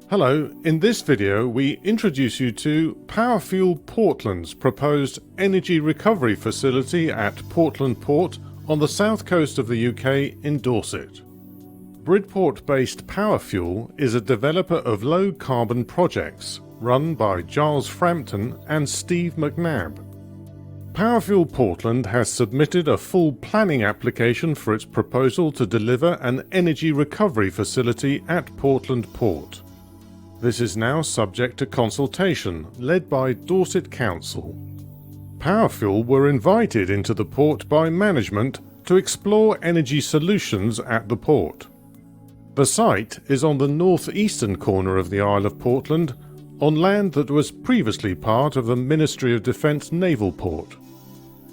Hello, in this video we introduce you to Powerfuel Portland's proposed energy recovery facility at Portland Port on the south coast of the UK in Dorset. Bridport-based Powerfuel is a developer of low-carbon projects run by Giles Frampton and Steve McNab. Powerfuel Portland has submitted a full planning application for its proposal to deliver an energy recovery facility at Portland Port. This is now subject to consultation, led by Dorset Council. Powerfuel were invited into the port by management to explore energy solutions at the port. The site is on the northeastern corner of the Isle of Portland, on land that was previously part of the Ministry of Defence naval port.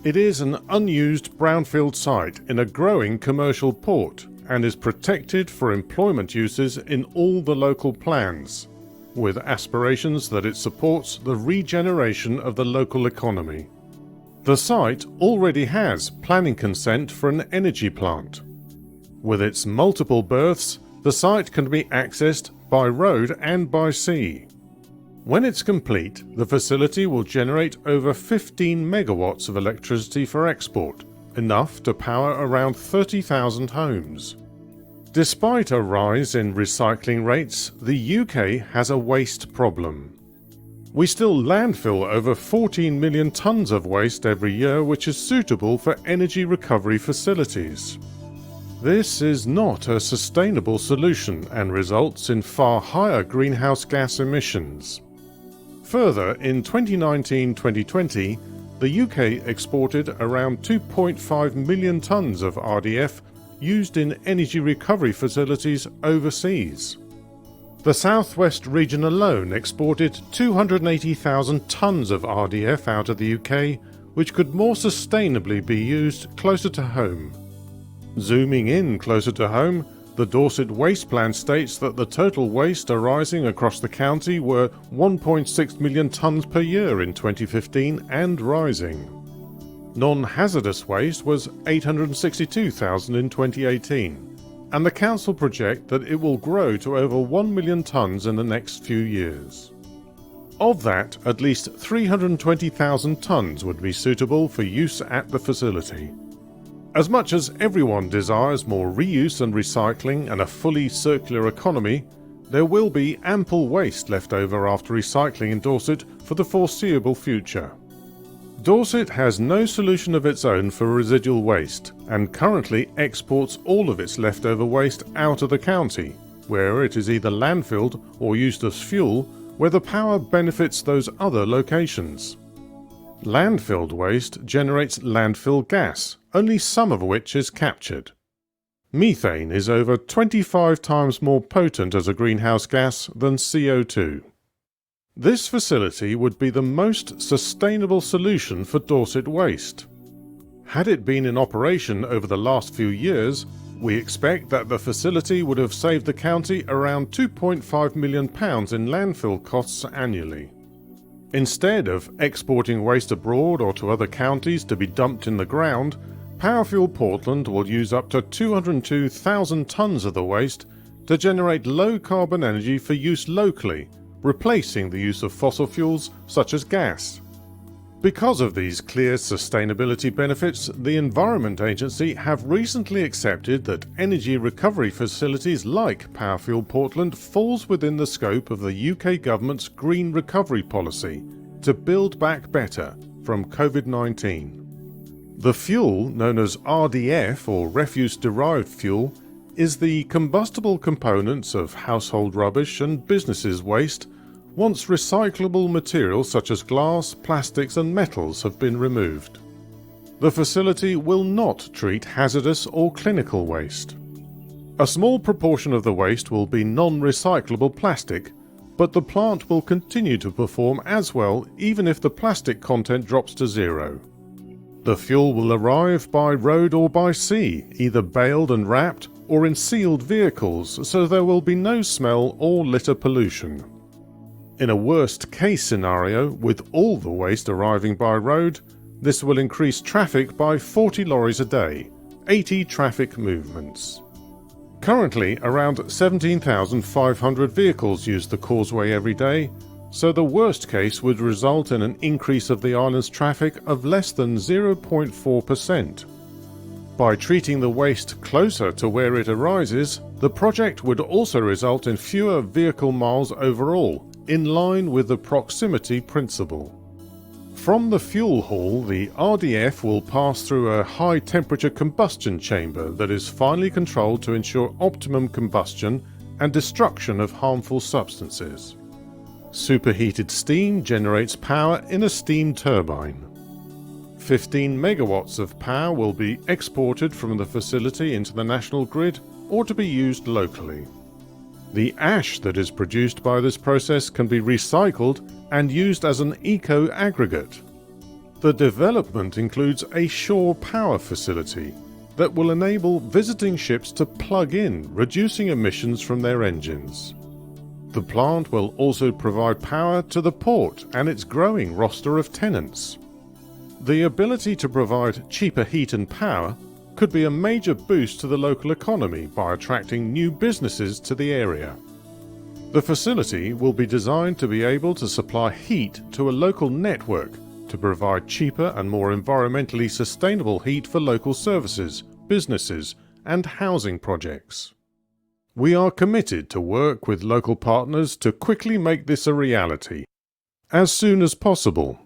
It is an unused brownfield site in a growing commercial port and is protected for employment uses in all the local plans, with aspirations that it supports the regeneration of the local economy. The site already has planning consent for an energy plant. With its multiple berths, the site can be accessed by road and by sea. When it's complete, the facility will generate over 15 megawatts of electricity for export, enough to power around 30,000 homes. Despite a rise in recycling rates, the UK has a waste problem. We still landfill over 14 million tonnes of waste every year, which is suitable for energy recovery facilities. This is not a sustainable solution and results in far higher greenhouse gas emissions. Further, in 2019-2020, the UK exported around 2.5 million tonnes of RDF used in energy recovery facilities overseas. The southwest region alone exported 280,000 tonnes of RDF out of the UK, which could more sustainably be used closer to home. Zooming in closer to home, the Dorset Waste Plan states that the total waste arising across the county were 1.6 million tonnes per year in 2015 and rising. Non-hazardous waste was 862,000 in 2018, and the council project that it will grow to over 1 million tonnes in the next few years. Of that, at least 320,000 tonnes would be suitable for use at the facility. As much as everyone desires more reuse and recycling and a fully circular economy, there will be ample waste left over after recycling in Dorset for the foreseeable future. Dorset has no solution of its own for residual waste and currently exports all of its leftover waste out of the county, where it is either landfilled or used as fuel, where the power benefits those other locations. Landfilled waste generates landfill gas, only some of which is captured. Methane is over 25 times more potent as a greenhouse gas than CO2. This facility would be the most sustainable solution for Dorset waste. Had it been in operation over the last few years, we expect that the facility would have saved the county around £2.5 million in landfill costs annually. Instead of exporting waste abroad or to other counties to be dumped in the ground, Powerfuel Portland will use up to 202,000 tonnes of the waste to generate low-carbon energy for use locally, replacing the use of fossil fuels such as gas. Because of these clear sustainability benefits, the Environment Agency have recently accepted that energy recovery facilities like Powerfuel Portland falls within the scope of the UK government's Green Recovery Policy to build back better from COVID-19. The fuel, known as RDF or refuse-derived fuel, is the combustible components of household rubbish and businesses' waste once recyclable materials such as glass, plastics and metals have been removed. The facility will not treat hazardous or clinical waste. A small proportion of the waste will be non-recyclable plastic, but the plant will continue to perform as well even if the plastic content drops to zero. The fuel will arrive by road or by sea, either baled and wrapped or in sealed vehicles, so there will be no smell or litter pollution. In a worst-case scenario, with all the waste arriving by road, this will increase traffic by 40 lorries a day, 80 traffic movements. Currently, around 17,500 vehicles use the causeway every day, so the worst case would result in an increase of the island's traffic of less than 0.4%. By treating the waste closer to where it arises, the project would also result in fewer vehicle miles overall, in line with the proximity principle. From the fuel hall, the RDF will pass through a high-temperature combustion chamber that is finely controlled to ensure optimum combustion and destruction of harmful substances. Superheated steam generates power in a steam turbine. 15 megawatts of power will be exported from the facility into the national grid or to be used locally. The ash that is produced by this process can be recycled and used as an eco-aggregate. The development includes a shore power facility that will enable visiting ships to plug in, reducing emissions from their engines. The plant will also provide power to the port and its growing roster of tenants. The ability to provide cheaper heat and power could be a major boost to the local economy by attracting new businesses to the area. The facility will be designed to be able to supply heat to a local network to provide cheaper and more environmentally sustainable heat for local services, businesses, and housing projects. We are committed to work with local partners to quickly make this a reality, as soon as possible.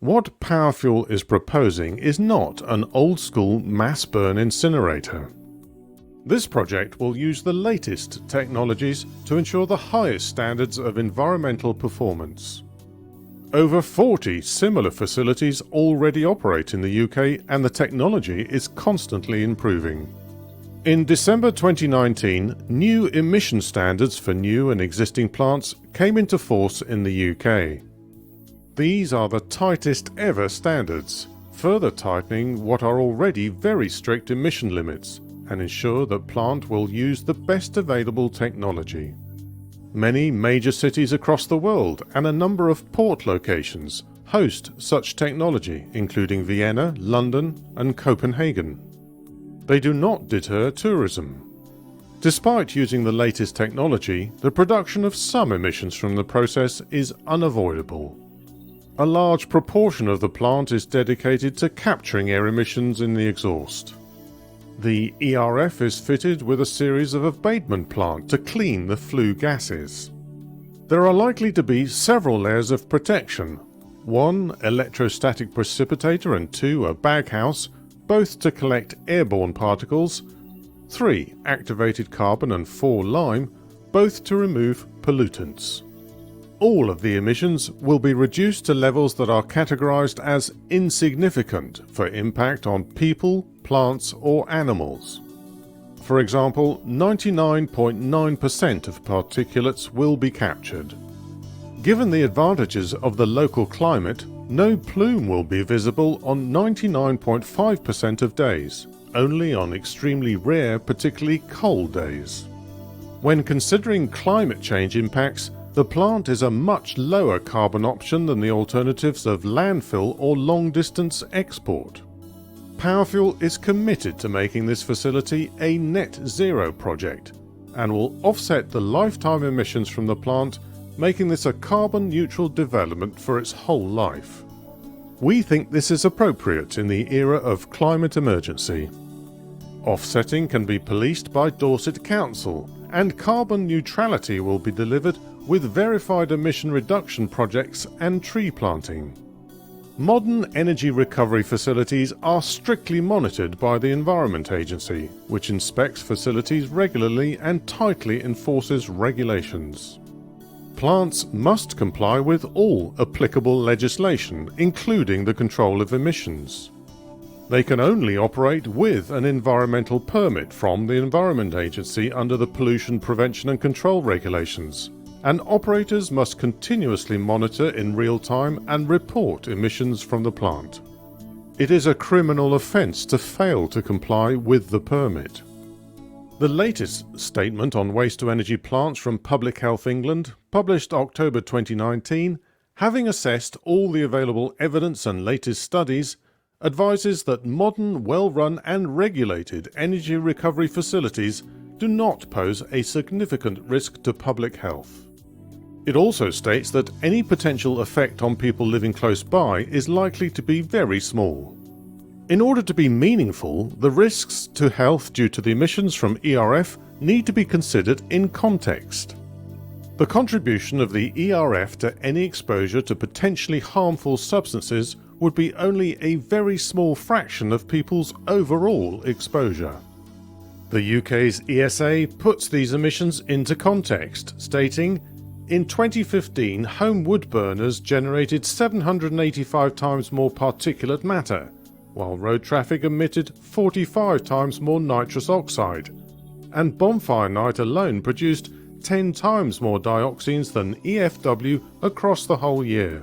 What Powerfuel is proposing is not an old-school mass-burn incinerator. This project will use the latest technologies to ensure the highest standards of environmental performance. Over 40 similar facilities already operate in the UK, and the technology is constantly improving. In December 2019, new emission standards for new and existing plants came into force in the UK. These are the tightest ever standards, further tightening what are already very strict emission limits and ensure that plant will use the best available technology. Many major cities across the world and a number of port locations host such technology, including Vienna, London, and Copenhagen. They do not deter tourism. Despite using the latest technology, the production of some emissions from the process is unavoidable. A large proportion of the plant is dedicated to capturing air emissions in the exhaust. The ERF is fitted with a series of abatement plants to clean the flue gases. There are likely to be several layers of protection: 1 electrostatic precipitator and 2 a baghouse, both to collect airborne particles, 3 activated carbon and 4 lime, both to remove pollutants. All of the emissions will be reduced to levels that are categorized as insignificant for impact on people, plants, or animals. For example, 99.9% of particulates will be captured. Given the advantages of the local climate, no plume will be visible on 99.5% of days, only on extremely rare, particularly cold days. When considering climate change impacts, the plant is a much lower carbon option than the alternatives of landfill or long-distance export. Powerfuel is committed to making this facility a net zero project and will offset the lifetime emissions from the plant, making this a carbon-neutral development for its whole life. We think this is appropriate in the era of climate emergency. Offsetting can be policed by Dorset Council, and carbon neutrality will be delivered with verified emission reduction projects and tree planting. Modern energy recovery facilities are strictly monitored by the Environment Agency, which inspects facilities regularly and tightly enforces regulations. Plants must comply with all applicable legislation, including the control of emissions. They can only operate with an environmental permit from the Environment Agency under the Pollution Prevention and Control Regulations, and operators must continuously monitor in real time and report emissions from the plant. It is a criminal offence to fail to comply with the permit. The latest statement on waste-to-energy plants from Public Health England, published October 2019, having assessed all the available evidence and latest studies, advises that modern, well-run and regulated energy recovery facilities do not pose a significant risk to public health. It also states that any potential effect on people living close by is likely to be very small. In order to be meaningful, the risks to health due to the emissions from ERF need to be considered in context. The contribution of the ERF to any exposure to potentially harmful substances would be only a very small fraction of people's overall exposure. The UK's ESA puts these emissions into context, stating, "In 2015, home wood burners generated 785 times more particulate matter, while road traffic emitted 45 times more nitrous oxide, and bonfire night alone produced 10 times more dioxins than EFW across the whole year."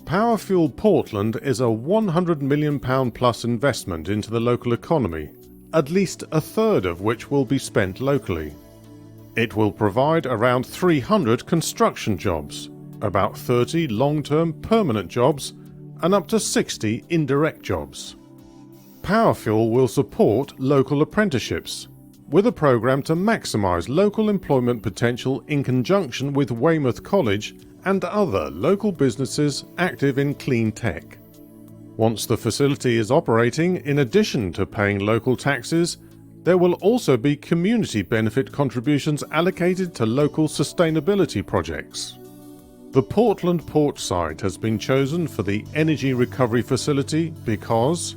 Powerfuel Portland is a £100 million plus investment into the local economy, at least a third of which will be spent locally. It will provide around 300 construction jobs, about 30 long-term permanent jobs, and up to 60 indirect jobs. Powerfuel will support local apprenticeships, with a programme to maximise local employment potential in conjunction with Weymouth College and other local businesses active in clean tech. Once the facility is operating, in addition to paying local taxes, there will also be community benefit contributions allocated to local sustainability projects. The Portland port site has been chosen for the energy recovery facility because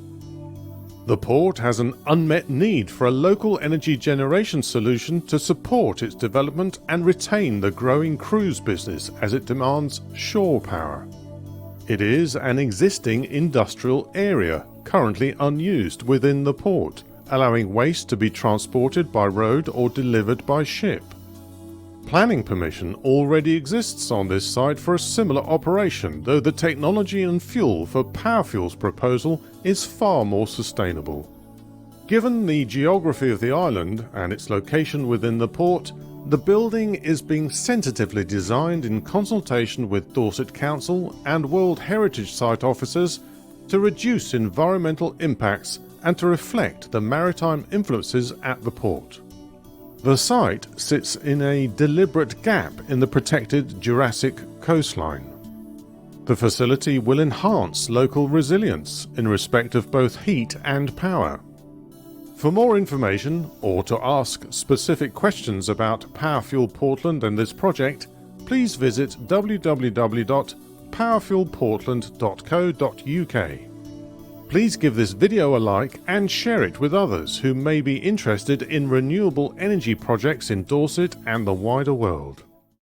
the port has an unmet need for a local energy generation solution to support its development and retain the growing cruise business as it demands shore power. It is an existing industrial area, currently unused within the port, allowing waste to be transported by road or delivered by ship. Planning permission already exists on this site for a similar operation, though the technology and fuel for Powerfuel's proposal is far more sustainable. Given the geography of the island and its location within the port, the building is being sensitively designed in consultation with Dorset Council and World Heritage Site officers to reduce environmental impacts and to reflect the maritime influences at the port. The site sits in a deliberate gap in the protected Jurassic coastline. The facility will enhance local resilience in respect of both heat and power. For more information or to ask specific questions about Powerfuel Portland and this project, please visit www.powerfuelportland.co.uk. Please give this video a like and share it with others who may be interested in renewable energy projects in Dorset and the wider world.